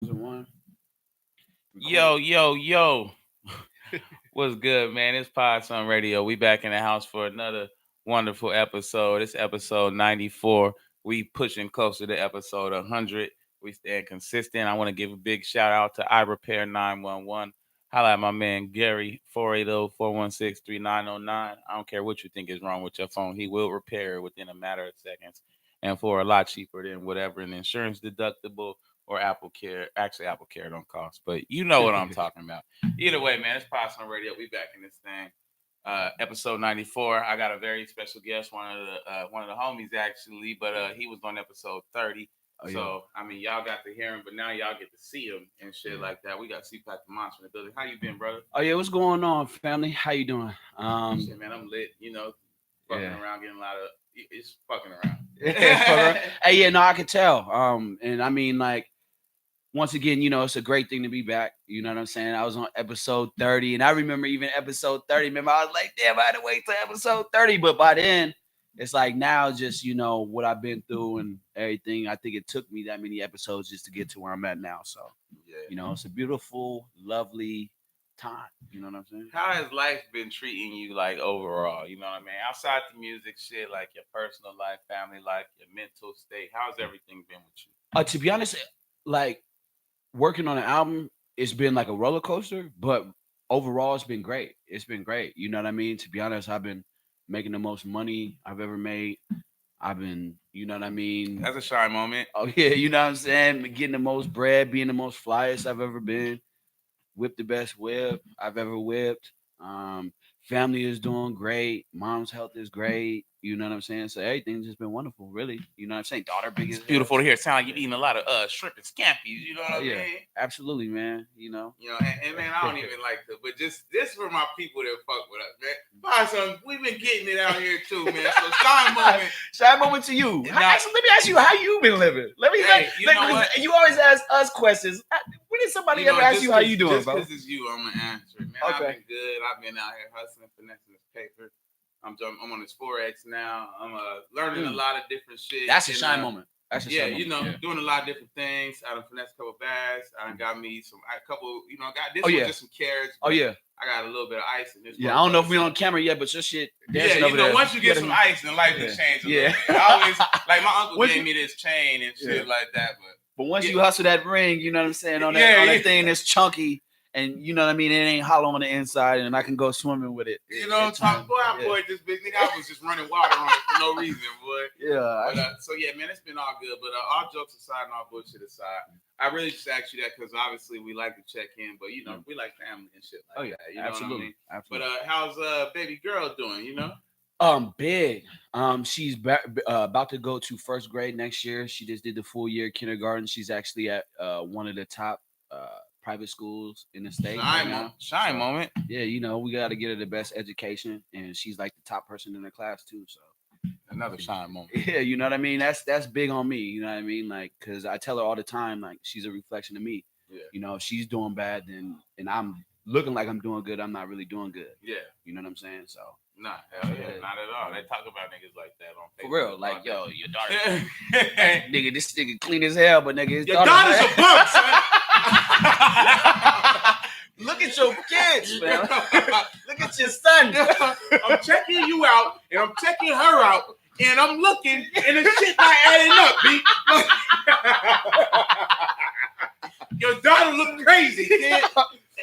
One. Yo, yo, yo. What's good, man? It's Pod Sun Radio. We back in the house for another wonderful episode. It's episode 94. We pushing closer to episode 100. We staying consistent. I want to give a big shout out to I Repair 911. Holla at my man Gary, 480-416-3909. I don't care what you think is wrong with your phone. He will repair it within a matter of seconds and for a lot cheaper than whatever an insurance deductible or Apple Care. Actually, Apple Care don't cost, but you know what I'm talking about. Either way, man, it's Pops on Radio. We back in this thing. Episode 94. I got a very special guest, one of the homies actually, but he was on episode 30. Oh, yeah. So I mean, y'all got to hear him, but now y'all get to see him and shit like that. We got CPAC the Monster in the building. How you been, brother? Oh yeah, what's going on, family? How you doing? Shit, man, I'm lit. You know, fucking around, getting a lot of. It's fucking around. Hey, yeah, no, I could tell. And I mean, like, once again, it's a great thing to be back. You know what I'm saying? I was on episode 30, and I remember even episode 30. Remember, I was like, damn, I had to wait till episode 30. But by then, it's like now, just what I've been through and everything. I think it took me that many episodes just to get to where I'm at now. So, it's a beautiful, lovely time. You know what I'm saying? How has life been treating you, like, overall? You know what I mean? Outside the music shit, like your personal life, family life, your mental state. How's everything been with you? To be honest, like, working on an album, it's been like a roller coaster, but overall, it's been great. It's been great. You know what I mean? To be honest, I've been making the most money I've ever made. I've been, you know what I mean? That's a shy moment. Oh yeah, you know what I'm saying? Getting the most bread, being the most flyest I've ever been, whip the best whip I've ever whipped. Family is doing great. Mom's health is great. You know what I'm saying? So everything's just been wonderful, really. You know what I'm saying? Daughter big as beautiful to hear. It sound like you're eating a lot of shrimp and scampi. You know what I mean? Absolutely, man. And man, I don't even like to, but just this for my people that fuck with us, man. Possum, we've been getting it out here too, man. So shine moment to you. Let me ask you how you been living. You always ask us questions. When did somebody ever ask you how you doing, bro? Just because it's you, I'm gonna answer it, man. Okay. I've been good. I've been out here hustling, finessing this paper. I'm on this Forex now. I'm learning a lot of different shit. That's a shine moment. That's a shine moment. Doing a lot of different things. I done finessed a couple bags. I done got me a couple, got this one just some carrots. Oh yeah. I got a little bit of ice in this. Yeah, I don't know if we're on camera yet, but your shit. Once you get some ice, then life will change a little bit. I always, like, my uncle gave me this chain and shit like that. But once you hustle that ring, you know what I'm saying, on that thing that's chunky. And you know what I mean? It ain't hollow on the inside, and I can go swimming with it. You know what I'm talking about? Boy, I poured this big nigga. I was just running water on it for no reason, boy. Yeah. But, man, it's been all good. But all jokes aside and all bullshit aside, I really just asked you that because obviously we like to check in, but, we like family and shit like that. You know absolutely. What I mean? Absolutely. But how's baby girl doing, Big. She's about to go to first grade next year. She just did the full year kindergarten. She's actually at one of the top private schools in the state. Shine moment. Yeah, we got to get her the best education, and she's like the top person in her class too. So another shine moment. Yeah, you know what I mean. That's big on me. You know what I mean? Like, because I tell her all the time, like, she's a reflection of me. Yeah. If she's doing bad, and I'm looking like I'm doing good, I'm not really doing good. Yeah. You know what I'm saying? So. Nah, hell yeah, not at all. They talk about niggas like that on Facebook. For real, like, yo, your daughter, nigga, this nigga clean as hell, but nigga, his your daughter's a bump, son. Look at your kids, man. Look at your son. I'm checking you out, and I'm checking her out, and I'm looking, and the shit not adding up, B. Your daughter look crazy, kid.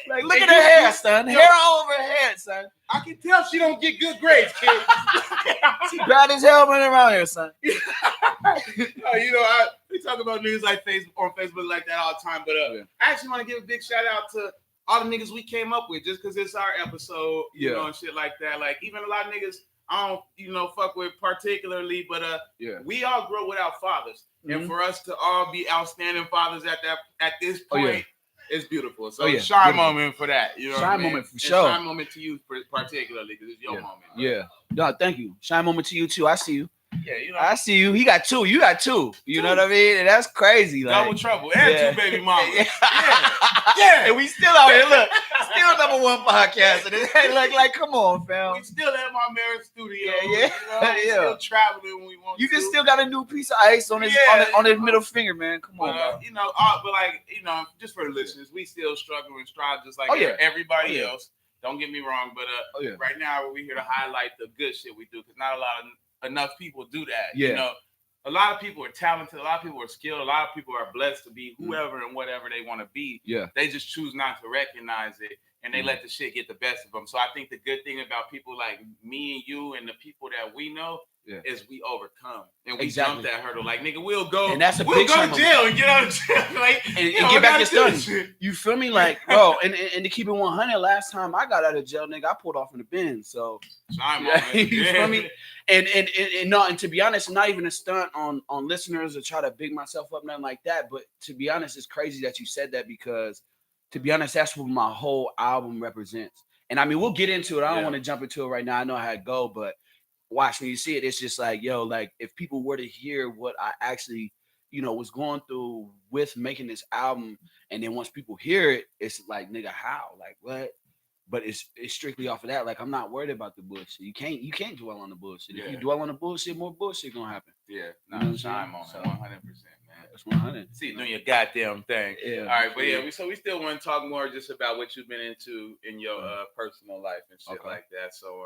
Like, look at her hair, son. Hair all over her head, son. I can tell she don't get good grades, kid. She bad as hell running around here, son. We talk about niggas like on Facebook like that all the time, but I actually want to give a big shout out to all the niggas we came up with just because it's our episode, and shit like that. Like, even a lot of niggas I don't, fuck with particularly, but we all grow without fathers, and for us to all be outstanding fathers at this point. It's beautiful. So shine moment for that. Shine moment for sure. Shine moment to you particularly because it's your moment. Yeah. No, thank you. Shine moment to you too. I see you. Yeah, you know. I see you. He got two. You got two. You know what I mean? And that's crazy. Like, double trouble and 2 baby mamas. Yeah. And we still out here. Look, still #1 podcast. And it ain't like, come on, fam. We still at my marriage studio. Yeah. We still traveling when we want you to. You can still got a new piece of ice on his on his middle finger, man. Come on, bro. But like, just for the listeners, we still struggle and strive just like everybody else. Don't get me wrong, but right now we're here to highlight the good shit we do because not enough people do that. Yeah. You know, a lot of people are talented, a lot of people are skilled, a lot of people are blessed to be whoever and whatever they want to be. Yeah. They just choose not to recognize it and they let the shit get the best of them. So I think the good thing about people like me and you and the people that we know is we overcome and we jump that hurdle. Like, nigga, we'll go and that's we'll go to jail and get out of jail. Like, and get back to studying. You feel me? Like, bro, and to keep it 100, last time I got out of jail, nigga, I pulled off in the bin. So you feel me? And to be honest, not even a stunt on listeners or try to big myself up, nothing like that. But to be honest, it's crazy that you said that because to be honest, that's what my whole album represents. And I mean, we'll get into it. I don't want to jump into it right now. I know how it go, but watch when you see it. It's just like, yo, like if people were to hear what I actually, was going through with making this album, and then once people hear it, it's like, nigga, how? Like what? But it's strictly off of that. Like I'm not worried about the bullshit. You can't dwell on the bullshit. If you dwell on the bullshit, more bullshit gonna happen. Yeah, I'm on 100%. That's 100. See, doing your goddamn thing. Yeah. All right, but so we still want to talk more just about what you've been into in your personal life and shit like that. So,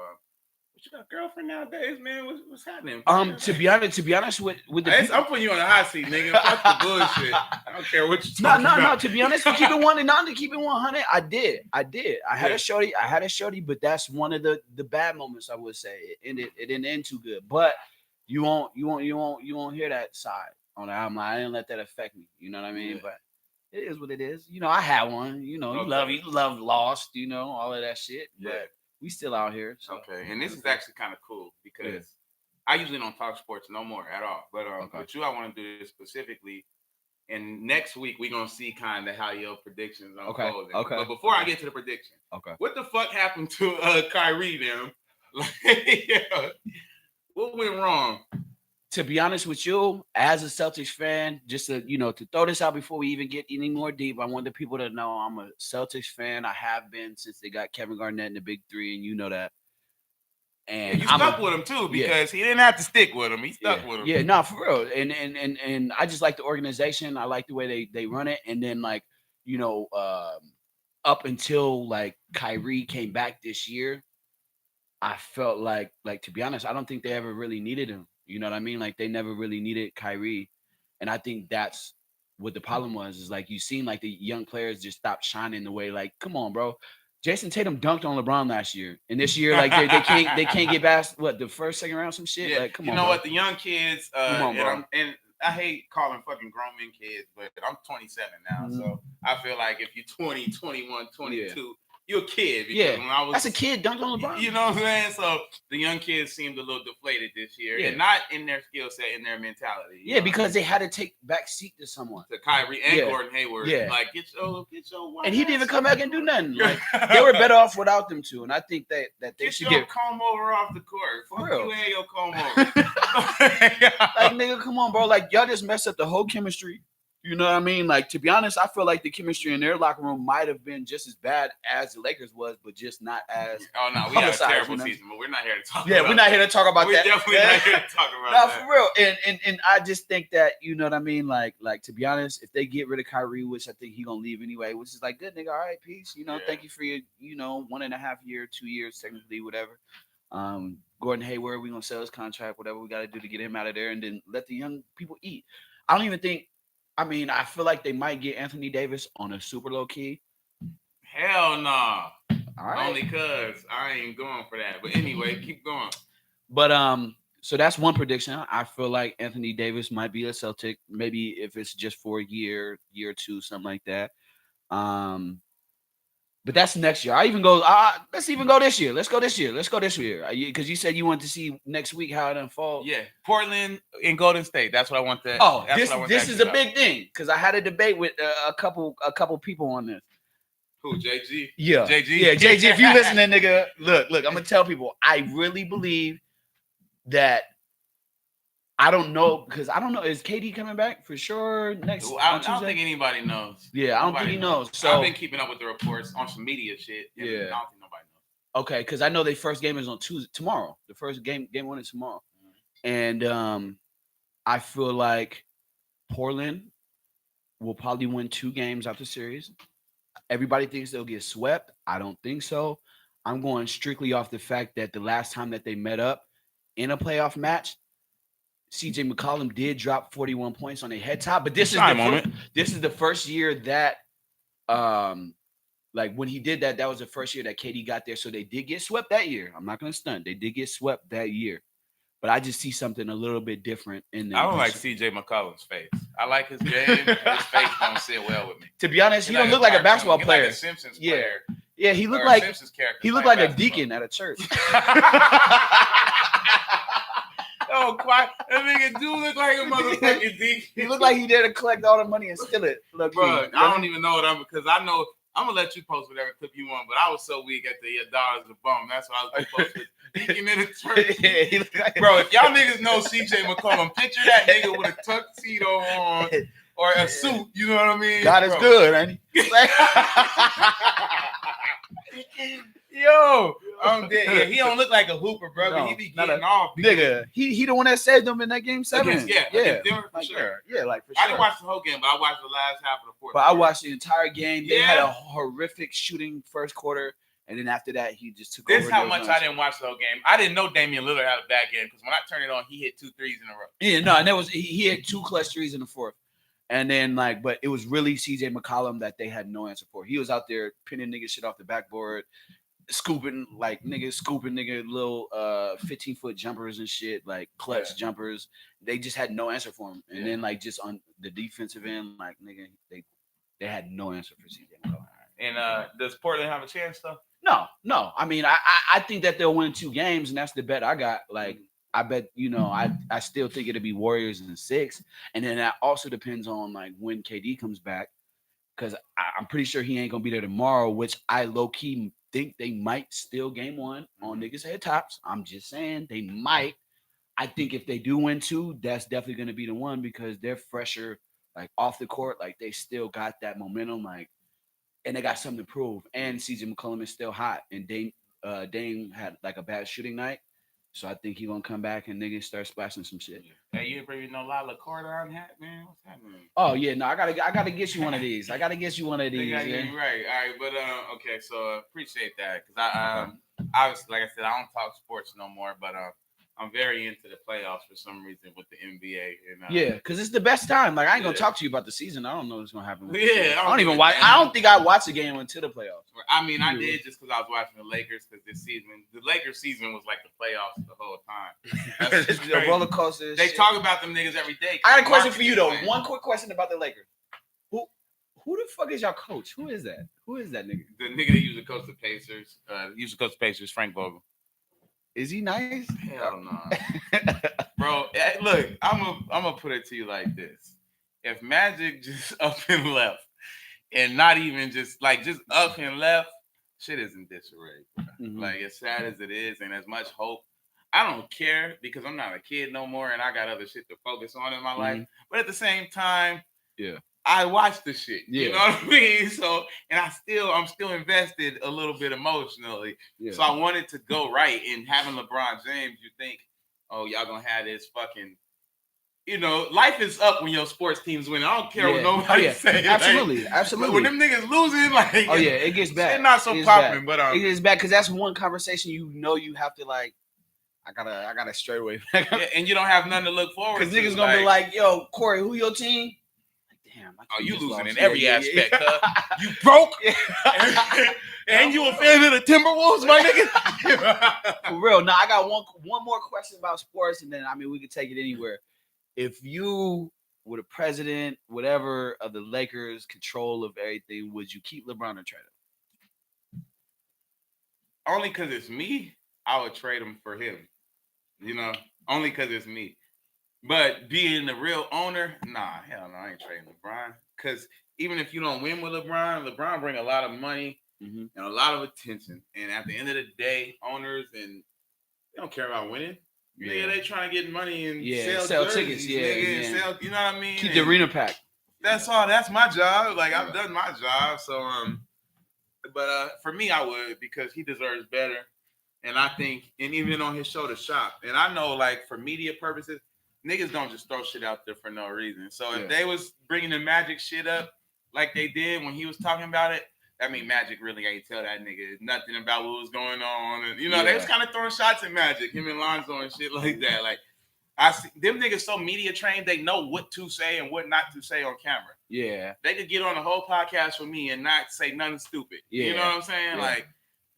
what you got a girlfriend nowadays, man? What's happening? To be honest with the I'm putting you on the hot seat, nigga. Fuck the bullshit. I don't care what you talking about. No. To be honest, to keep it 100, I did. I had a shorty, but that's one of the bad moments. I would say it didn't end too good. But you won't hear that side on the album. I didn't let that affect me. You know what I mean? But it is what it is. I had one. You love Lost. All of that shit. But we still out here. So. Okay, and this is actually kind of cool because I usually don't talk sports no more at all. But with you, I want to do this specifically. And next week we're gonna see kind of how your predictions unfold. Okay. But before I get to the prediction, what the fuck happened to Kyrie them? Like, what went wrong? To be honest with you, as a Celtics fan, just to to throw this out before we even get any more deep, I want the people to know I'm a Celtics fan. I have been since they got Kevin Garnett in the Big Three, and you know that. And you stuck with him too because he didn't have to stick with him. He stuck with him. Yeah, no, for real. And I just like the organization. I like the way they run it. And then like up until like Kyrie came back this year, I felt like to be honest, I don't think they ever really needed him. You know what I mean? Like they never really needed Kyrie. And I think that's what the problem was, is like you seen like the young players just stopped shining the way, like, come on, bro. Jason Tatum dunked on LeBron last year. And this year, like they can't get past the first, second round, some shit. Like, come on. You know bro. What? The young kids, come on, bro. And I hate calling fucking grown men kids, but I'm 27 now. So I feel like if you're 20, 21, 22, you're a kid. Because when I was, that's a kid dunked on LeBron. You know what I'm saying? So the young kids seemed a little deflated this year. And not in their skill set, in their mentality. Yeah, because they had to take back seat to someone. To Kyrie and Gordon Hayward. Yeah. Like, get your and he didn't even come back and do nothing. Like, they were better off without them two. And I think that they should get comb over off the court. Fuck you and your comb over. Like, nigga, come on, bro. Like, y'all just messed up the whole chemistry. You know what I mean? Like, to be honest, I feel like the chemistry in their locker room might have been just as bad as the Lakers was, but just not as. Oh no, we had a terrible season, but we're not here to talk. Yeah, we're not here to talk about that. We're definitely not here to talk about that. No, for real. And I just think that, you know what I mean? Like to be honest, if they get rid of Kyrie, which I think he gonna leave anyway, which is like, good, nigga, all right, peace. Thank you for your 1.5 year, 2 years, technically, whatever. Gordon Hayward, we gonna sell his contract, whatever we gotta do to get him out of there, and then let the young people eat. I don't even think. I mean, I feel like they might get Anthony Davis on a super low key. Hell no. All right. Only cause I ain't going for that. But anyway, keep going. But so that's one prediction. I feel like Anthony Davis might be a Celtic, maybe if it's just for a year or two, something like that. But that's next year. Let's even go this year. Let's go this year. Because you said you want to see next week how it unfolds. Yeah, Portland and Golden State. That's what I want to. Oh, this is a big thing because I had a debate with a couple people on this. Who, JG? Yeah, JG. Yeah, JG. If you listening, nigga, look. I'm gonna tell people. I really believe that I don't know because I don't know. Is KD coming back for sure next on I don't Tuesday? think anybody knows. Yeah, I don't think Nobody he knows. knows. I've So been keeping up with the reports on some media shit, and I yeah, don't think nobody okay, because I know their first game is on Tuesday tomorrow. The first game one is tomorrow, knows. and I feel like Portland will probably win 2 games out the series. Everybody thinks they'll get swept. I don't think so. I'm going strictly off the fact that the last time that they met up in a playoff match, CJ McCollum did drop 41 points on a head top, but Shy moment. this is the first year that um like when he did that, that was the first year that KD got there. So they did get swept that year. I'm not gonna stunt. They did get swept that year. But I just see something a little bit different in I them. don't like CJ McCollum's face. I like his game. His face don't sit well with me. To be honest, he He don't like look like a cartoon. basketball He player. like a Simpsons Yeah. player. Yeah, he Or looked a like Simpsons character he looked playing like a basketball. deacon at a church. Oh, quiet. That nigga do look like a motherfucking deacon. He looked like he there to collect all the money and steal it. Look, Bro, I don't even know what because I know I'm gonna let you post whatever clip you want, but I was so weak at the dollars a bum. That's why I was gonna post with deacon in the church. Yeah, he looked like, Bro, if y'all niggas know CJ McCollum, picture that nigga with a tuxedo on or a suit. You know what I mean? God is good, ain't he? Yo, I'm dead. Yeah, he don't look like a hooper, bro. No, but he be not getting off. Nigga, he the one that saved them in that game 7. Against Denver, for like, sure. Yeah, like for I sure. didn't watch the whole game, but I watched the last half of the fourth. But I watched the entire game. They had Yeah. a horrific shooting first quarter, and then after that, he just took This over. is how much I didn't watch the whole game. I didn't know Damian Lillard had a bad game because when I turned it on, he hit 2 threes in a row. Yeah, no, and that was he had 2 clutch threes in the fourth. And then but it was really CJ McCollum that they had no answer for. He was out there pinning nigga shit off the backboard, scooping little 15-foot jumpers and shit, like clutch jumpers. They just had no answer for him. And then like just on the defensive end, like nigga, they had no answer for CJ McCollum. And does Portland have a chance though? No. I mean, I think that they'll win 2 games, and that's the bet I got. Like, I bet I still think it'll be Warriors in 6, and then that also depends on like when KD comes back, because I'm pretty sure he ain't gonna be there tomorrow. Which I low key think they might steal game 1 on niggas head tops. I'm just saying they might. I think if they do win 2, that's definitely gonna be the one because they're fresher, like off the court, like they still got that momentum, like. And they got something to prove. And CJ McCollum is still hot. And Dame had like a bad shooting night. So I think he gonna come back and niggas start splashing some shit. Hey, you ever no Lila Cordon hat, man? What's happening? Oh yeah, no, I gotta get you one of these. I gotta get you one of these. Right, all right, but okay, so appreciate that because I was like I said, I don't talk sports no more, but I'm very into the playoffs for some reason with the NBA. And, yeah, because it's the best time. Like I ain't gonna talk to you about the season. I don't know what's gonna happen. I don't even watch. I don't think I watched the game until the playoffs. I mean, I did just because I was watching the Lakers because the Lakers season was like the playoffs the whole time. It's a roller coaster. They talk about them niggas every day. I got a question for you though. One quick question about the Lakers. Who the fuck is y'all coach? Who is that? Who is that nigga? The nigga that usually coach the Pacers, Frank Vogel. Is he nice? Hell no. Bro, look, I'm gonna put it to you like this. If Magic just up and left and not even just up and left, shit is in disarray. Mm-hmm. Like as sad as it is and as much hope, I don't care because I'm not a kid no more and I got other shit to focus on in my life. But at the same time, I watch the shit. Yeah. You know what I mean? So, and I'm still invested a little bit emotionally. Yeah. So I wanted to go right. And having LeBron James, you think, oh, y'all gonna have this fucking, life is up when your sports teams win. I don't care what nobody say. Absolutely, absolutely. When them niggas losing, it gets bad. They're not so popping, but it gets bad because that's one conversation you have to like. I gotta straight away. And you don't have nothing to look forward to. Because niggas gonna be like, yo, Cory, who your team? Damn, you losing in every aspect, You broke, and you a fan of the Timberwolves, my nigga. For real. Now I got one more question about sports, and then we can take it anywhere. If you were the president, whatever of the Lakers, control of everything, would you keep LeBron or trade him? Only because it's me, I would trade him for him. Only because it's me. But being the real owner, nah, hell no, I ain't trading LeBron. Because even if you don't win with LeBron bring a lot of money and a lot of attention. And at the end of the day, owners they don't care about winning. Nigga, Yeah. they trying to get money and Yeah. sell Sell tickets. jerseys, Yeah. nigga, and Yeah. sell. You know what I mean? Keep the And arena packed. that's all. That's my job. Like I've Yeah. done my job. So but for me, I would because he deserves better. And I think, and even on his show, The Shop, and I know, like for media purposes, niggas don't just throw shit out there for no reason. So if Yeah. they was bringing the Magic shit up like they did when he was talking about it, I mean, Magic really ain't tell that nigga nothing about what was going on. And, they was Yeah. kind of throwing shots at Magic, him and Lonzo and shit like that. Like, I see them niggas so media trained, they know what to say and what not to say on camera. Yeah. They could get on the whole podcast with me and not say nothing stupid. Yeah. You know what I'm saying? Yeah. Like,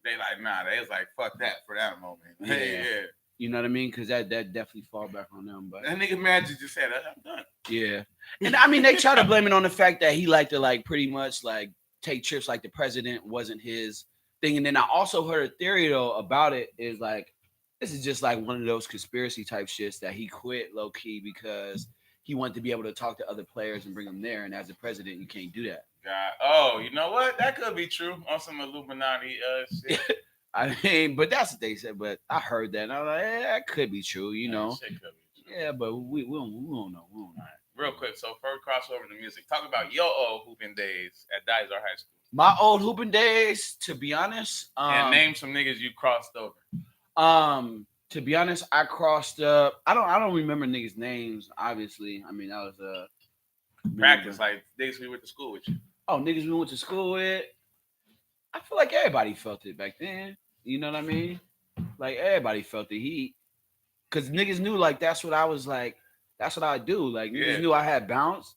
they like, nah, they was like, fuck that for that moment. Yeah. Yeah. You know what I mean? Because that definitely fall back on them. But That nigga Magic just said, I'm done. yeah. And I mean, they try to blame it on the fact that he liked to like pretty much like take trips like the president wasn't his thing. And then I also heard a theory though about it is like this is just like one of those conspiracy type shits that he quit low key because he wanted to be able to talk to other players and bring them there. And as a president, you can't do that. God. Oh, you know what? That could be true on some Illuminati shit. I mean, but that's what they said. But I heard that, and I was like, that could be true, you know. Shit could be true. Yeah, but we don't know. We don't know. All right. Real quick, so first crossover to music. Talk about your old hooping days at Dysart High School. My old hooping days, to be honest. And name some niggas you crossed over. To be honest, I crossed up. I don't remember niggas' names. Obviously, I mean that was practice, like niggas we went to school with you. Oh, niggas we went to school with. I feel like everybody felt it back then. You know what I mean? Like everybody felt the heat, cause niggas knew like that's what I was like. That's what I do. Like niggas knew I had bounce.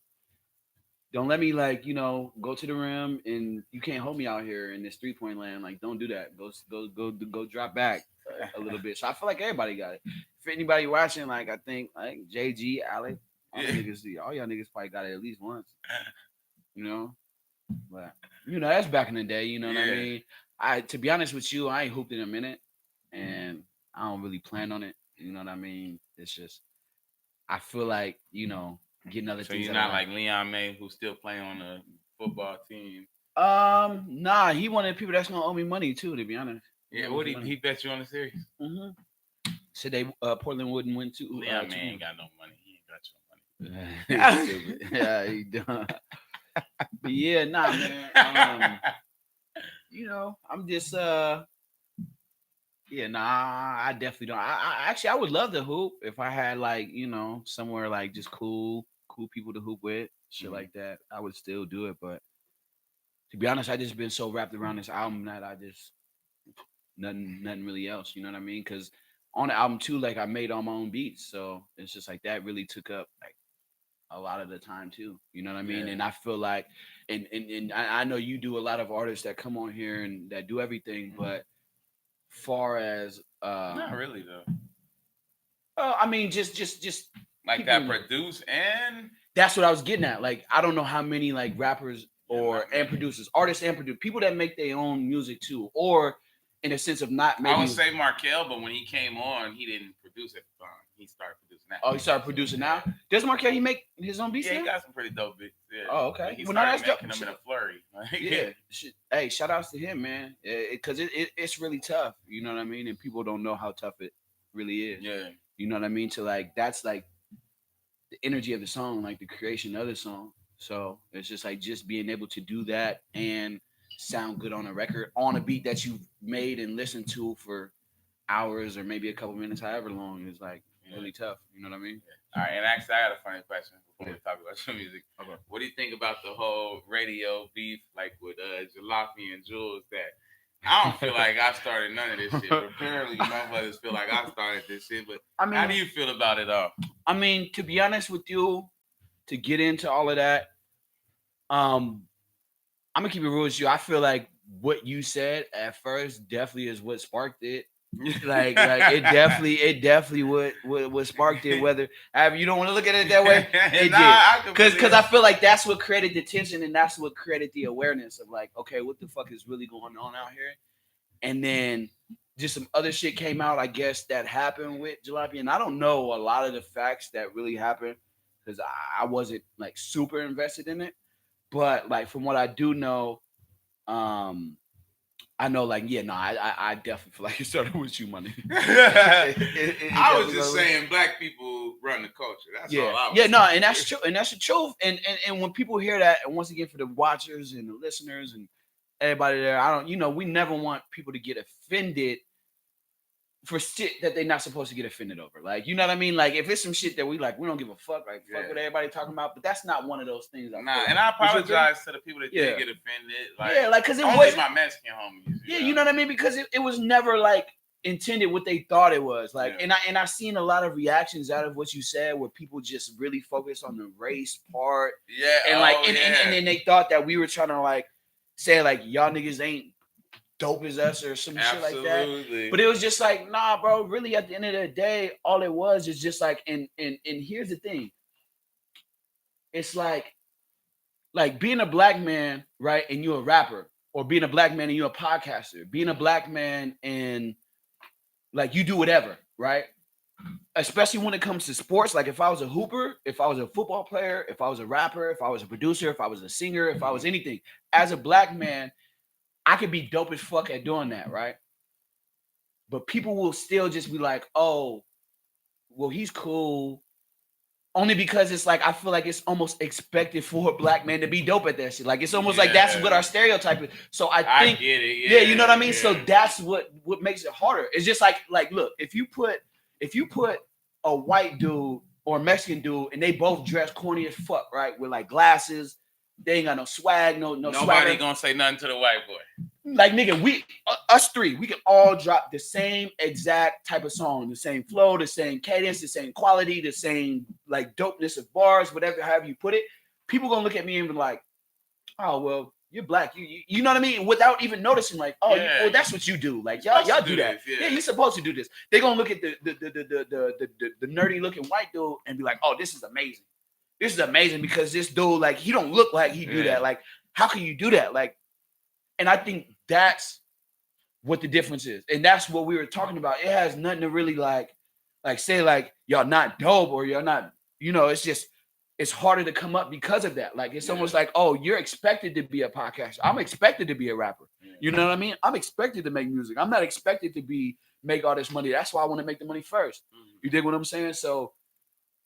Don't let me like go to the rim and you can't hold me out here in this 3-point land. Like don't do that. Go drop back a little bit. So I feel like everybody got it. For anybody watching, like I think like JG, Alec, all y'all niggas probably got it at least once. You know, but that's back in the day. You know what I mean? To be honest with you, I ain't hooped in a minute, and I don't really plan on it. You know what I mean? It's just I feel like getting other so things. So you're not like Leon May, who's still playing on the football team. Nah, he one of the people that's gonna owe me money too. To be honest. Yeah, what he bet you on the series? Mm-hmm. Said they Portland wouldn't win too. Leon May ain't got no money. He ain't got your money. Yeah, he done. But yeah, nah, man. I'm just yeah, nah, I definitely don't. I actually I would love to hoop if I had like, somewhere like just cool people to hoop with, shit like that. I would still do it, but to be honest, I just been so wrapped around this album that I just nothing really else, you know what I mean? Cuz on the album too, like I made all my own beats, so it's just like that really took up like a lot of the time too, you know what I mean? And I feel like and I know you do a lot of artists that come on here and that do everything, but far as not really though. I mean just like that produce, and that's what I was getting at. Like I don't know how many like rappers and producers, artists and producers, people that make their own music too, or in a sense of not making. I would say Markel, but when he came on, he didn't produce at the time. He started producing now. Oh, he started producing now. Does Markel he make his own beats? Yeah, now? he got some pretty dope beats. Yeah. Oh, okay. He started making them in a flurry. Yeah. Hey, shout outs to him, man. Because it's really tough. You know what I mean? And people don't know how tough it really is. Yeah. You know what I mean? To like that's like the energy of the song, like the creation of the song. So it's just like just being able to do that and sound good on a record on a beat that you've made and listened to for hours or maybe a couple minutes, however long, is like really tough. You know what I mean? Yeah. All right, and actually, I got a funny question before we talk about your music. Okay. What do you think about the whole radio beef, like with Jalopy and Jules? That I don't feel like I started none of this shit. But apparently, motherfuckers feel like I started this shit. But I mean, how do you feel about it all? I mean, to be honest with you, to get into all of that, I'm gonna keep it real with you. I feel like what you said at first definitely is what sparked it. like it definitely what sparked it. Whether you don't want to look at it that way, it did. Because I feel like that's what created the tension and that's what created the awareness of like, okay, what the fuck is really going on out here? And then just some other shit came out, I guess, that happened with Jalopy. And I don't know a lot of the facts that really happened because I wasn't like super invested in it. But like from what I do know, I know, like, yeah, no, I definitely feel like it started with you, money. I was just saying, black people run the culture. That's all I was saying. No, and that's true, and that's the truth. And when people hear that, and once again for the watchers and the listeners and everybody there, I don't, we never want people to get offended for shit that they're not supposed to get offended over. Like, you know what I mean? Like, if it's some shit that we like, we don't give a fuck, like, fuck what everybody talking about. But that's not one of those things. And I apologize to the people that did get offended. Like, because it was my Mexican homies. You know what I mean? Because it was never like intended what they thought it was. Like, and I seen a lot of reactions out of what you said where people just really focus on the race part. Yeah. And like, and then they thought that we were trying to like say like y'all niggas ain't dope as us or some shit like that. But it was just like, nah, bro, really at the end of the day, all it was is just like, and here's the thing. It's like being a black man, right? And you're a rapper, or being a black man and you're a podcaster, being a black man and like you do whatever, right? Especially when it comes to sports. Like if I was a hooper, if I was a football player, if I was a rapper, if I was a producer, if I was a singer, if I was anything, as a black man, I could be dope as fuck at doing that, right? But people will still just be like, oh, well, he's cool. Only because it's like, I feel like it's almost expected for a black man to be dope at that shit. Like, it's almost like that's what our stereotype is. So I think, get it. Yeah, you know what I mean? Yeah. So that's what makes it harder. It's just like, look, if you put a white dude or a Mexican dude and they both dress corny as fuck, right? With like glasses, they ain't got no swag, no Nobody swagger. Gonna say nothing to the white boy. Like, nigga, us three, we can all drop the same exact type of song, the same flow, the same cadence, the same quality, the same like dopeness of bars, whatever, however you put it. People gonna look at me and be like, oh, well, you're black. You know what I mean? Without even noticing, like, oh, well, that's what you do. Like, y'all do that. Yeah, you're supposed to do this. They're gonna look at the nerdy looking white dude and be like, oh, this is amazing. This is amazing because this dude, like, he don't look like he do that. Like, how can you do that? Like, and I think that's what the difference is. And that's what we were talking about. It has nothing to really like say like y'all not dope or you're not, it's just, it's harder to come up because of that. Like, it's almost like, oh, you're expected to be a podcaster. I'm expected to be a rapper. You know what I mean? I'm expected to make music. I'm not expected to make all this money. That's why I want to make the money first. You dig what I'm saying? So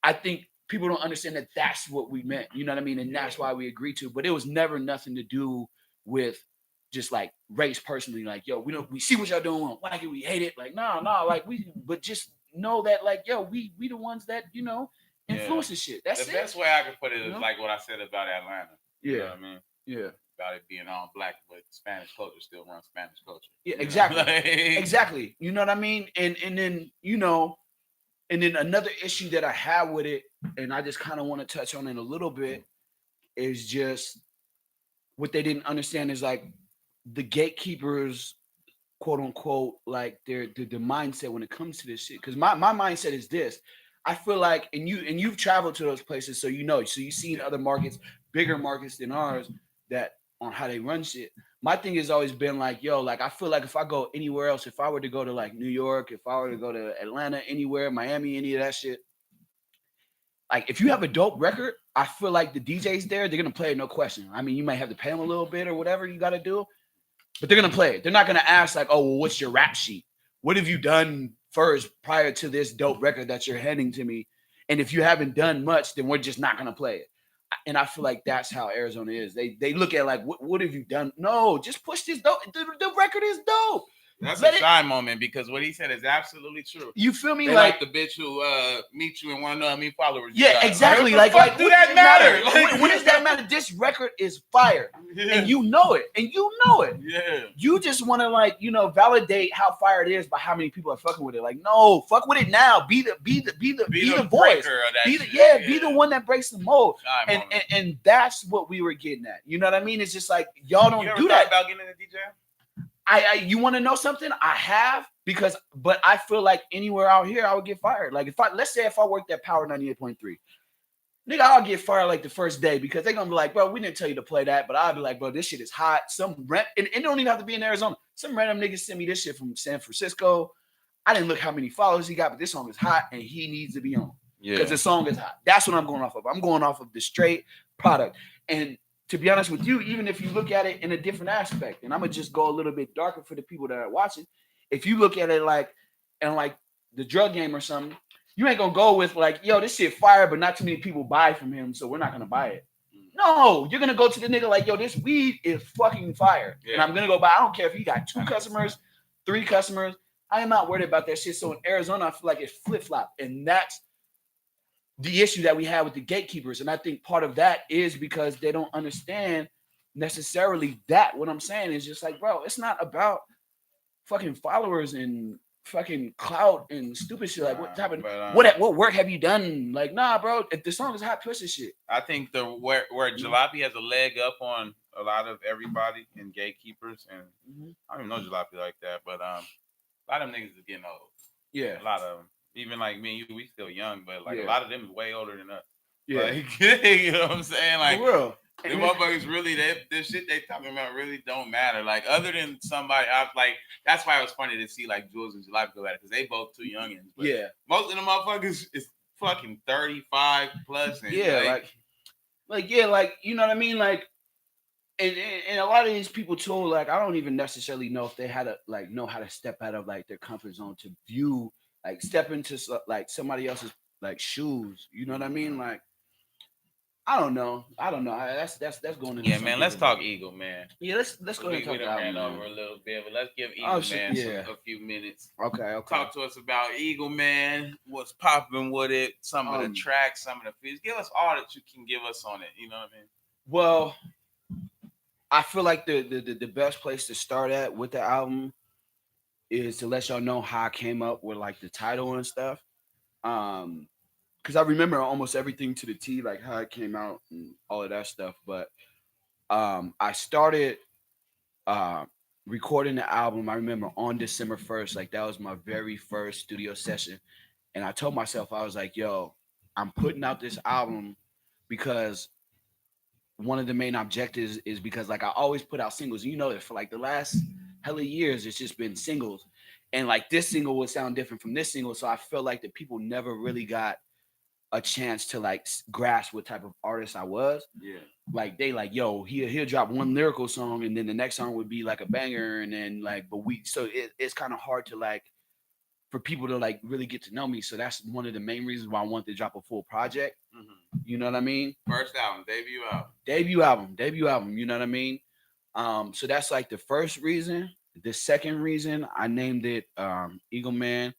I think people don't understand that that's what we meant. You know what I mean? And that's why we agreed to. But it was never nothing to do with just like race personally, like, yo, we see what y'all doing, we don't like it, we hate it, like, no, like but just know that, like, yo, we the ones that, influence the shit. That's the best way I can put it is like what I said about Atlanta. Yeah. You know what I mean? Yeah. About it being all black, but Spanish culture still runs Spanish culture. Yeah, exactly. Exactly. You know what I mean? And then, and then another issue that I have with it, and I just kind of want to touch on it a little bit, is just what they didn't understand is like the gatekeepers, quote unquote, like their mindset when it comes to this shit. Because my mindset is this. I feel like, and you've traveled to those places, so so you've seen other markets, bigger markets than ours, that on how they run shit. My thing has always been like, yo, like I feel like if I go anywhere else, if I were to go to like New York, if I were to go to Atlanta, anywhere, Miami, any of that shit, like if you have a dope record, I feel like the DJs there, they're gonna play it, no question. I mean, you might have to pay them a little bit or whatever you got to do. But they're going to play it. They're not going to ask like, oh, well, what's your rap sheet? What have you done first prior to this dope record that you're handing to me? And if you haven't done much, then we're just not going to play it. And I feel like that's how Arizona is. They look at like, what have you done? No, just push this dope. The record is dope. That's a shy moment because what he said is absolutely true. You feel me? They like the bitch who meet you and want to know how many followers you got. Exactly. Like, do that matter? What does that matter? This record is fire. Yeah. And you know it. Yeah. You just want to like, validate how fire it is by how many people are fucking with it. Like, no, fuck with it now. Be the voice. Be the one that breaks the mold. And that's what we were getting at. You know what I mean? It's just like y'all don't do that. About getting into DJ? You want to know something? I have but I feel like anywhere out here I would get fired. Like let's say if I worked at Power 98.3, nigga, I'll get fired like the first day because they're gonna be like, bro, we didn't tell you to play that, but I'll be like, bro, this shit is hot. And it don't even have to be in Arizona. Some random niggas send me this shit from San Francisco. I didn't look how many followers he got, but this song is hot and he needs to be on because the song is hot. That's what I'm going off of. I'm going off of the straight product. And to be honest with you, even if you look at it in a different aspect, and I'm gonna just go a little bit darker for the people that are watching. If you look at it like and like the drug game or something, you ain't gonna go with like, yo, this shit fire, but not too many people buy from him, so we're not gonna buy it. No, you're gonna go to the nigga like, yo, this weed is fucking fire, and I'm gonna go buy. I don't care if you got 2 customers, 3 customers. I am not worried about that shit. So in Arizona, I feel like it's flip flop, and that's the issue that we have with the gatekeepers. And I think part of that is because they don't understand necessarily that. What I'm saying is just like, bro, it's not about fucking followers and fucking clout and stupid shit. Like, what type of what work have you done? Like, nah, bro. If the song is hot, push this shit. I think the where Jalopy has a leg up on a lot of everybody and gatekeepers, and I don't even know Jalopy like that, but a lot of them niggas is getting old. Yeah, a lot of them. Even like me and you, we still young, but like Yeah. a lot of them is way older than us. yeah, Like, you know what I'm saying? Like, for real. the motherfuckers really, this shit they talking about really don't matter. Like, other than somebody, like, that's why it was funny to see like Jules and Jalopy go at it because they both too youngins. But Yeah, most of the motherfuckers is fucking 35 plus. And yeah, like you know what I mean, like. And a lot of these people too, like I don't even necessarily know if they had to like know how to step out of like their comfort zone to view like step into like somebody else's like shoes. You know what I mean? Like I don't know. That's going into yeah, man. Let's talk Eagle, man. Yeah, let's go ahead and talk we about ran man. over a little bit, but let's give Eagle Man a few minutes. Okay. Talk to us about Eagle Man. What's popping with it? Some of the tracks, some of the features. Give us all that you can give us on it. You know what I mean? Well, I feel like the best place to start at with the album is to let y'all know how I came up with like the title and stuff. Because I remember almost everything to the T, like how it came out and all of that stuff. But I started uh, recording the album. I remember on December 1st, like that was my very first studio session, and I told myself I was like, "Yo, I'm putting out this album because one of the main objectives is because like I always put out singles. You know that for like the last hella years, it's just been singles, and like this single would sound different from this single. So I felt like that people never really got a chance to like grasp what type of artist I was. Yeah. Like they like, yo, he'll drop one lyrical song and then the next song would be like a banger and then like, but it's kind of hard to like for people to like really get to know me. So that's one of the main reasons why I wanted to drop a full project. You know what I mean? First album, debut album. You know what I mean? So that's like the first reason. The second reason I named it Eagle Man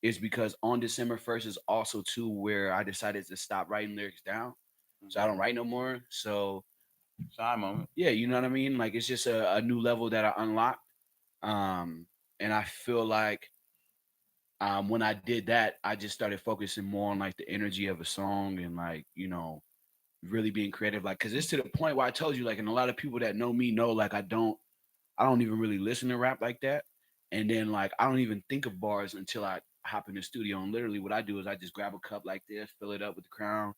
is because on December 1st is also too where I decided to stop writing lyrics down. So I don't write no more. So shy moment. Yeah, you know what I mean? Like it's just a new level that I unlocked. And I feel like when I did that, I just started focusing more on like the energy of a song and like, really being creative. Like, cause it's to the point where I told you, like, and a lot of people that know me know like I don't even really listen to rap like that. And then like I don't even think of bars until I hop in the studio. And literally what I do is I just grab a cup like this, fill it up with the Crown,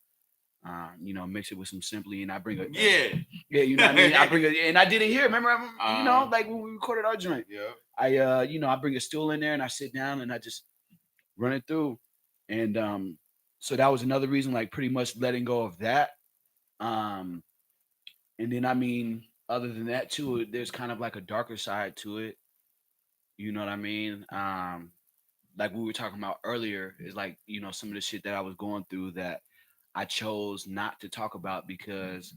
mix it with some Simply, and I bring a yeah, you know what I mean. I bring a and I did it here. Remember, like when we recorded our joint. Yeah. I bring a stool in there and I sit down and I just run it through, and so that was another reason, like pretty much letting go of that. Um, and then I mean, other than that too, there's kind of like a darker side to it. You know what I mean? Like we were talking about earlier, is like some of the shit that I was going through that I chose not to talk about because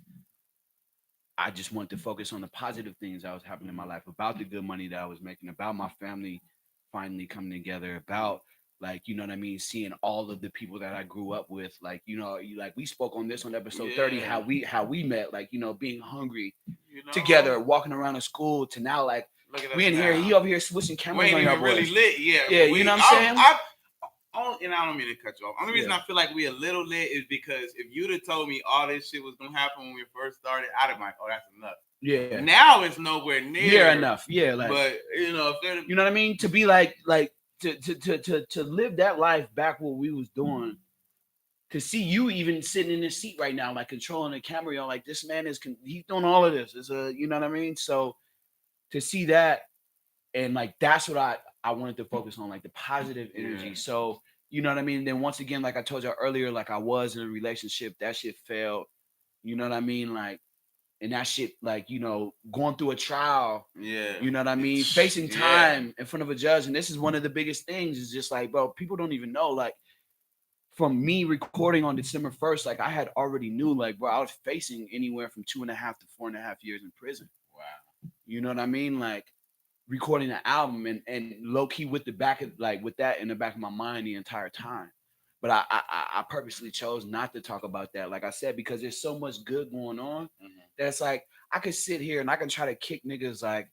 I just wanted to focus on the positive things that was happening in my life, about the good money that I was making, about my family finally coming together, about like what I mean, seeing all of the people that I grew up with, like like we spoke on this on episode 30, how we met, like being hungry together, walking around the school to now like we in here, he over here switching cameras. We ain't even really lit, yeah. You know what I'm saying? And I don't mean to cut you off. Only reason I feel like we a little lit is because if you'd have told me all this shit was gonna happen when we first started, I'd have been like, oh, that's enough. Yeah. Now it's nowhere near enough. Yeah, like, but you know what I mean? To be like to live that life back what we was doing. To see you even sitting in this seat right now, like controlling the camera, like this man he's doing all of this. It's you know what I mean? So to see that and like that's what I wanted to focus on, like the positive energy. Yeah. So you know what I mean? Then once again, like I told you earlier, like I was in a relationship, that shit failed. You know what I mean? Like, and that shit, like, going through a trial, Yeah. you know what I mean, facing Yeah. time in front of a judge. And this is one of the biggest things, is just like, bro, people don't even know, like, from me recording on December 1st, like, I had already knew, like, bro, I was facing anywhere from 2.5 to 4.5 years in prison. Wow. You know what I mean? Like, recording an album, and low key with the back of, like, with that in the back of my mind the entire time. But I purposely chose not to talk about that, like I said, because there's so much good going on, that's like, I could sit here and I can try to kick niggas like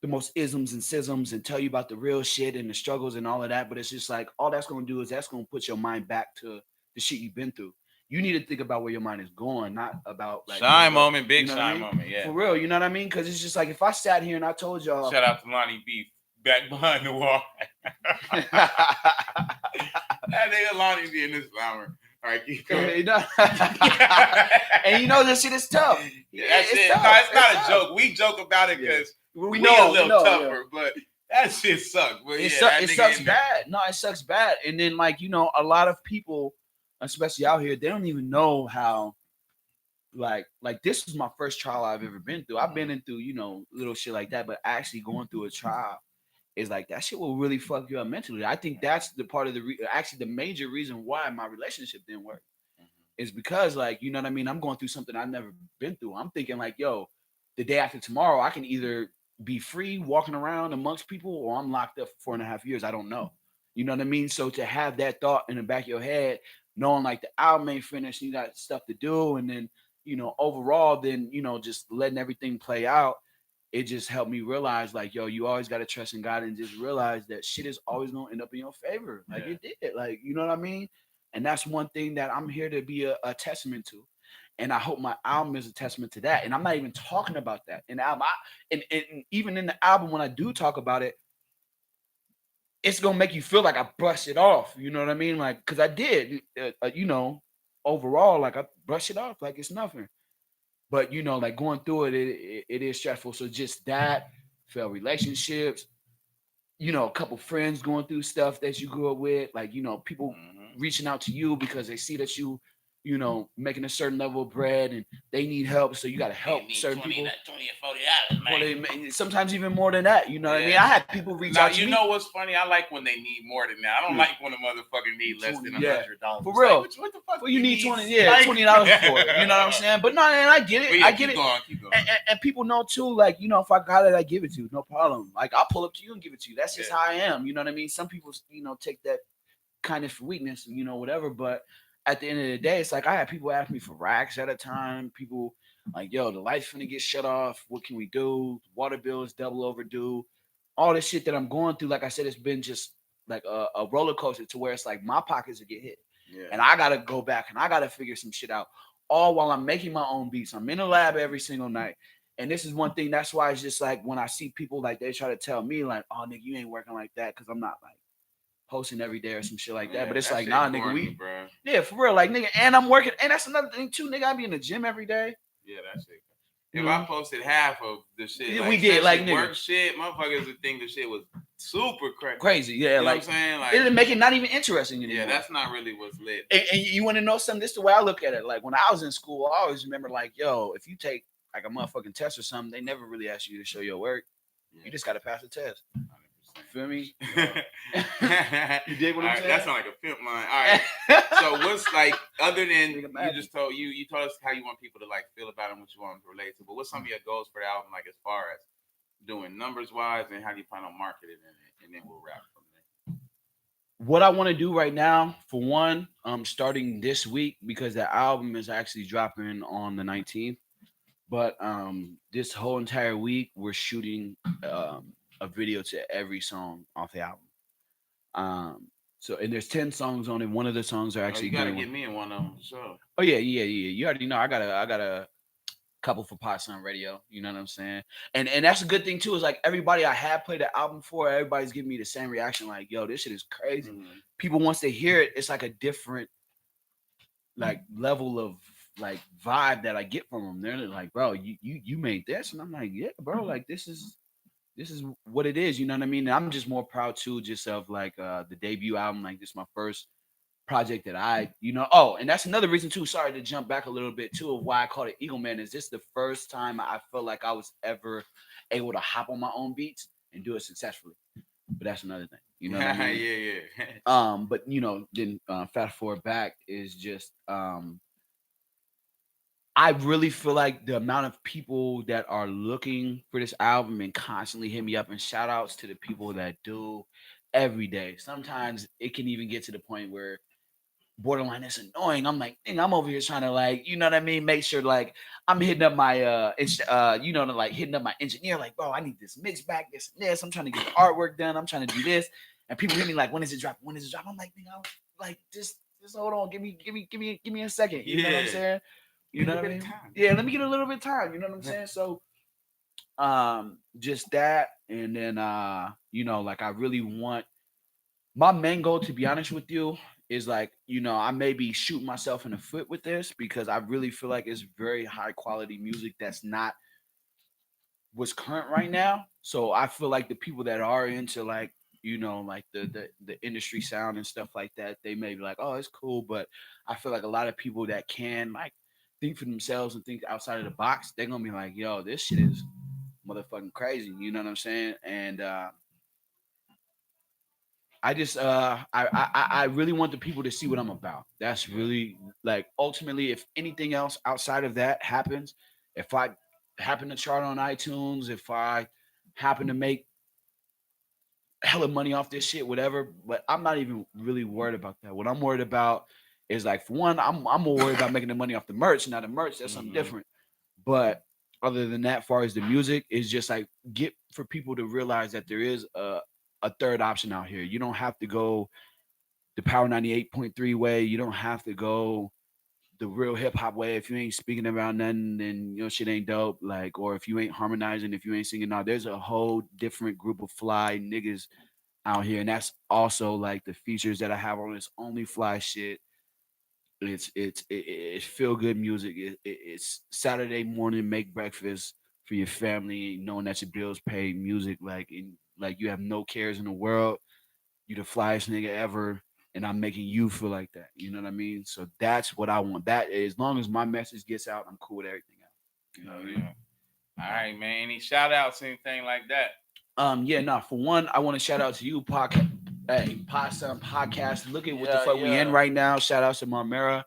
the most isms and sisms and tell you about the real shit and the struggles and all of that. But it's just like, all that's gonna do is that's gonna put your mind back to the shit you've been through. You need to think about where your mind is going, not about like Shine bro, moment, big you know what I shine mean? moment, yeah. For real, you know what I mean? Because it's just like, if I sat here and I told y'all, Shout out to Lonnie B, back behind the wall. That nigga Lonnie B in this summer. All right, keep going. And this shit is tough. That's It's it. tough. No, it's not tough. a joke. We joke about it because we we know a little yeah. tougher, but that shit sucks. But It, that it nigga sucks in there. bad. No, it sucks bad. And then, like, a lot of people, especially out here, they don't even know how, like this was my first trial I've ever been through. I've been in through, little shit like that, but actually going through a trial is like, that shit will really fuck you up mentally. I think that's the part of actually the major reason why my relationship didn't work, is because, like, you know what I mean, I'm going through something I've never been through. I'm thinking like, yo, the day after tomorrow, I can either be free walking around amongst people, or I'm locked up for 4.5 years. I don't know. You know what I mean? So to have that thought in the back of your head, knowing like the album ain't finished, you got stuff to do, and then, overall, then, just letting everything play out, it just helped me realize, like, yo, you always got to trust in God, and just realize that shit is always going to end up in your favor. Like, it did. Like, you know what I mean? And that's one thing that I'm here to be a testament to. And I hope my album is a testament to that. And I'm not even talking about that in the album. And even in the album, when I do talk about it, it's gonna make you feel like I brushed it off. You know what I mean? Like, because I did. Overall, like, I brushed it off like it's nothing. But like, going through it, it is stressful. So just that, failed relationships, a couple friends going through stuff that you grew up with, like, people reaching out to you because they see that making a certain level of bread, and they need help, so you got to help certain 20, people. 20 or $40, man. Sometimes even more than that. You know what I mean? I had people reach out to me. Now, you know what's funny? I like when they need more than that. I don't like when a motherfucker need less than $100. For real. Like, what the fuck? Well, you need $20. Yeah, $20 for it. You know what I'm saying? But no, and I get it. Yeah, I get keep it. Going, keep going. And people know too. Like, if I got it, I give it to you. No problem. Like, I'll pull up to you and give it to you. That's just how I am. You know what I mean? Some people, take that kindness for weakness. Whatever. But at the end of the day, it's like, I had people ask me for racks at a time. People like, yo, the lights finna get shut off. What can we do? Water bill is double overdue. All this shit that I'm going through, like I said, it's been just like a roller coaster, to where it's like my pockets will get hit. And I gotta go back and I gotta figure some shit out. All while I'm making my own beats. I'm in the lab every single night. And this is one thing. That's why it's just like, when I see people, like, they try to tell me like, oh, nigga, you ain't working like that, because I'm not like posting every day or some shit like that. But it's like, nah, nigga, bro. Yeah, for real, like, nigga, and I'm working, and that's another thing too, nigga. I be in the gym every day. Yeah, that's it. If I posted half of the shit, yeah, we did, like, work shit, motherfuckers would think the shit was super crazy. Crazy, yeah, you know like, what I'm saying? Like, it'll make it not even interesting anymore. Yeah, that's not really what's lit. And you want to know something? This is the way I look at it. Like, when I was in school, I always remember, like, yo, if you take like a motherfucking test or something, they never really ask you to show your work. You just got to pass the test. 100%. Feel me? You dig what I'm saying? That sounds like a pimp line. All right. So what's, like, other than you told us how you want people to, like, feel about it and what you want them to relate to, but what's some of your goals for the album, like, as far as doing numbers wise, and how do you plan on marketing it, and then we'll wrap from there. What I want to do right now, for one, starting this week, because the album is actually dropping on the 19th. But this whole entire week, we're shooting a video to every song off the album. So, and there's 10 songs on it. One of the songs are actually. You gotta get me in one of them. So. Oh yeah. You already know. I got a couple for Pots on Radio. You know what I'm saying? And that's a good thing too. Is like, everybody I have played the album for, everybody's giving me the same reaction. Like, yo, this shit is crazy. People, once they hear it, it's like a different, like, level of, like, vibe that I get from them. They're like, bro, you made this, and I'm like, yeah, bro, like, this is what it is. You know what I mean? And I'm just more proud too, just of, like, the debut album. Like, this is my first project that I, oh, and that's another reason too. Sorry to jump back a little bit too of why I called it Eagle Man. Is this the first time I felt like I was ever able to hop on my own beats and do it successfully? But that's another thing. You know what I Yeah, mean? yeah. But then fast forward back is just I really feel like the amount of people that are looking for this album and constantly hit me up, and shout outs to the people that do every day. Sometimes it can even get to the point where borderline it's annoying. I'm like, dang, I'm over here trying to, like, you know what I mean, make sure like I'm hitting up my like hitting up my engineer, like, bro, I need this mix back, this and this. I'm trying to get the artwork done. I'm trying to do this. And people hit me like, when is it drop? When is it drop? I'm like, nigga, like just hold on, give me a second. You know what I'm Yeah. saying? You Give know it a what I bit of mean? time. Yeah, let me get a little bit of time. You know what I'm saying? So just that, and then like I really want my main goal, to be honest with you, is like, I may be shooting myself in the foot with this because I really feel like it's very high quality music that's not what's current right now. So I feel like the people that are into like, like the industry sound and stuff like that, they may be like, oh, it's cool. But I feel like a lot of people that can like think for themselves and think outside of the box, they're gonna be like, yo, this shit is motherfucking crazy. You know what I'm saying? And I just I really want the people to see what I'm about. That's Yeah. really like ultimately, if anything else outside of that happens, if I happen to chart on iTunes, if I happen to make hella money off this shit, whatever. But I'm not even really worried about that. What I'm worried about is like, for one, I'm more worried about making the money off the merch. Now the merch, that's something Mm-hmm. different. But other than that, far as the music, is just like get for people to realize that there is a third option out here. You don't have to go the Power 98.3 way. You don't have to go the real hip hop way. If you ain't speaking about nothing, then shit ain't dope. Like, or if you ain't harmonizing, if you ain't singing, now there's a whole different group of fly niggas out here, and that's also like the features that I have on this only fly shit. It's feel good music. It's Saturday morning, make breakfast for your family, knowing that your bills paid. Music like you have no cares in the world. You the flyest nigga ever, and I'm making you feel like that. You know what I mean? So that's what I want. That as long as my message gets out, I'm cool with everything else. You know Oh what I mean? yeah. All right, man. Any shout outs, anything like that? Yeah, nah. For one, I want to shout out to you, podcast. Hey, Possum Podcast. Look at what the Yeah, fuck we in yeah. right now. Shout out to Marmera.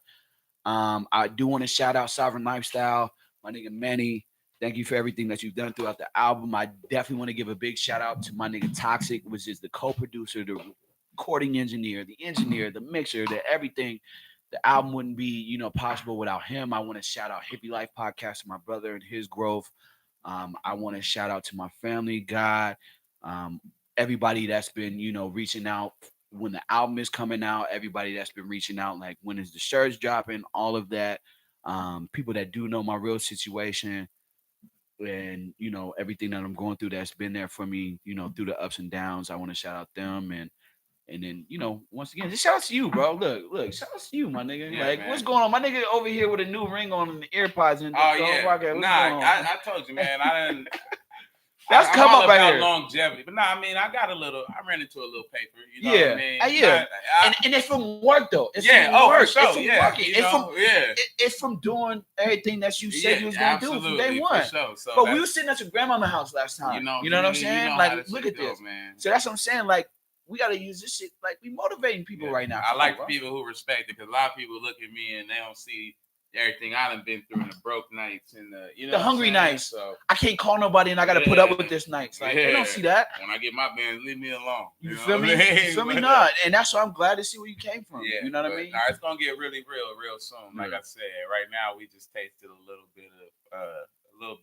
I do want to shout out Sovereign Lifestyle, my nigga Manny. Thank you for everything that you've done throughout the album. I definitely want to give a big shout out to my nigga Toxic, which is the co-producer, the recording engineer, the mixer, the everything. The album wouldn't be, possible without him. I want to shout out Hippie Life Podcast to my brother and his growth. I want to shout out to my family, God, um, everybody that's been, reaching out when the album is coming out, everybody that's been reaching out, like when is the shirts dropping, all of that. People that do know my real situation and everything that I'm going through that's been there for me, through the ups and downs. I want to shout out them and then, once again, just shout out to you, bro. Look, shout out to you, my nigga. Yeah, Like, what's man. going on? My nigga over here with a new ring on and the AirPods and the Oh whole yeah. podcast. Nah, What's going on? I told you, man. I didn't. That's I'm come all up right about here. longevity, but I mean, I got a little. I ran into a little paper. You know what I Yeah, mean? yeah, I, and it's from work though. It's yeah. from Oh, for work. sure. It's from Yeah. working. You It's from know. Yeah. it's from doing everything that you Yeah. said you was gonna do from day Absolutely. For one. sure. So But we that's was sitting at your grandmama's house last time. You know what I'm you saying? know Like, how this look shit at go, this. man. So that's what I'm saying. Like, we gotta use this shit. Like, we motivating people Yeah. right now. I Come on, like the bro. people who respect it because a lot of people look at me and they don't see everything I done been through in the broke nights and the you know The what I'm hungry saying. nights. So I can't call nobody and I gotta put up with this nights. Like, they don't see that. When I get my band, leave me alone. You know feel what me? I'm saying? You feel me? But, Not. And that's why I'm glad to see where you came from. yeah, You know what I but mean? nah, it's gonna get really real soon. Like Yeah. I said, right now we just tasted a little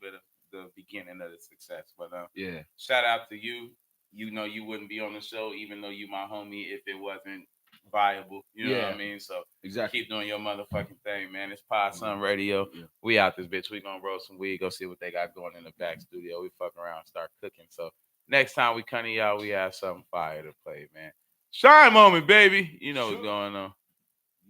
bit of the beginning of the success. But Yeah. shout out to you. You know you wouldn't be on the show even though you my homie if it wasn't viable. You know what Yeah. I mean? So Exactly. keep doing your motherfucking thing, man. It's Pod Sun Radio. Yeah. We out this bitch. We gonna roll some weed, go see what they got going in the back studio. We fuck around, start cooking. So next time we come to y'all, we have something fire to play, man. Shine moment, baby. You know what's going on.